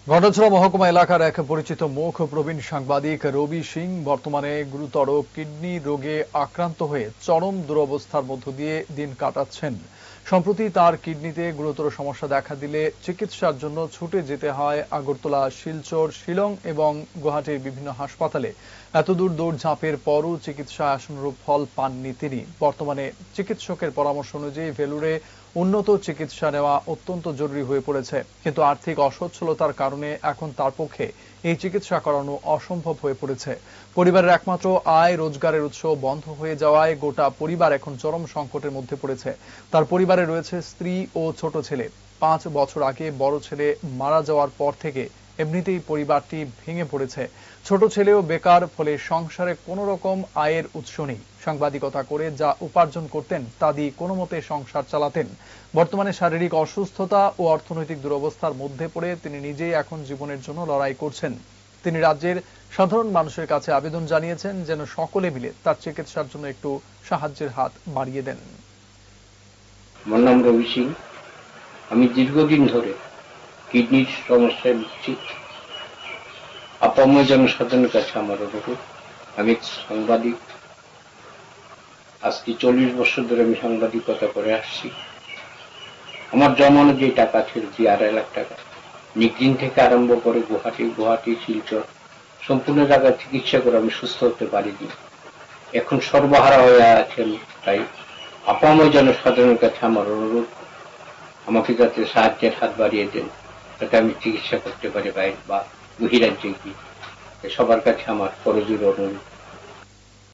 ঘটনাচড়া মহকুমা এলাকার এক পরিচিত মুখ প্রবীণ সাংবাদিক রবি সিং বর্তমানে গুরুতর কিডনি রোগে আক্রান্ত হয়ে চরম দুরবস্থার মধ্য দিয়ে দিন কাটাচ্ছেন। সম্প্রতি তার কিডনিতে গুরুতর সমস্যা দেখা দিলে চিকিৎসার জন্য ছুটে যেতে হয় আগরতলা, শিলচর, শিলং এবং গুয়াহাটির বিভিন্ন হাসপাতালে। এতদূর দৌড়ঝাঁপের পরও চিকিৎসা আশানুরূপ ফল পাননি তিনি। বর্তমানে চিকিৎসকের পরামর্শ অনুযায়ী ভেলুরে উন্নত চিকিৎসা নেওয়া অত্যন্ত জরুরি হয়ে পড়েছে, কিন্তু আর্থিক অসচ্ছলতার কারণে এখন তার পক্ষে এই চিকিৎসা করানো অসম্ভব হয়ে পড়েছে। পরিবারের একমাত্র আয় রোজগারের উৎস বন্ধ হয়ে যাওয়ায় গোটা পরিবার এখন চরম সংকটের মধ্যে পড়েছে। তার পরিবারে রয়েছে স্ত্রী ও ছোট ছেলে। 5 বছর আগে বড় ছেলে মারা যাওয়ার পর থেকে এমনিতেই পরিবারটি ভেঙে পড়েছে। ছোট ছেলেও বেকার, ফলে সংসারে কোনো রকম আয়ের উৎস নেই। সাংবাদিকতা করে যা উপার্জন করতেন তা দিয়ে কোনো মতে সংসার চালাতেন। বর্তমানে শারীরিক অসুস্থতা ও অর্থনৈতিক দুরবস্থার মধ্যে পড়ে তিনি নিজেই এখন জীবনের জন্য লড়াই করছেন। তিনি রাজ্যের সাধারণ মানুষের কাছে আবেদন জানিয়েছেন যেন সকলে মিলে তার চিকিৎসার জন্য একটু সাহায্যের হাত বাড়িয়ে দেন। আমার নাম রবি সিং। আমি দীর্ঘদিন ধরে কিডনির সমস্যায় ভুগছি। আপাময় জনসাধারণের কাছে আমার অনুরোধ, আমি সাংবাদিক। আজকে 40 বছর ধরে আমি সাংবাদিকতা করে আসছি। আমার জমানো যে টাকা ছিল 2.5 লাখ টাকা, নিগ্রিন থেকে আরম্ভ করে গুয়াহাটি, শিলচর সম্পূর্ণ জায়গায় চিকিৎসা করে আমি সুস্থ হতে পারিনি। এখন সর্বহারা হয়ে আছে আমি। তাই আপাময় জনসাধারণের কাছে আমার অনুরোধ, আমাকে যাতে সাহায্যের হাত বাড়িয়ে দেন, যাতে আমি চিকিৎসা করতে পারি বাইরে বা বহিরাজ্যে গিয়ে। সবার কাছে আমার করজোড়ে অনুরোধ।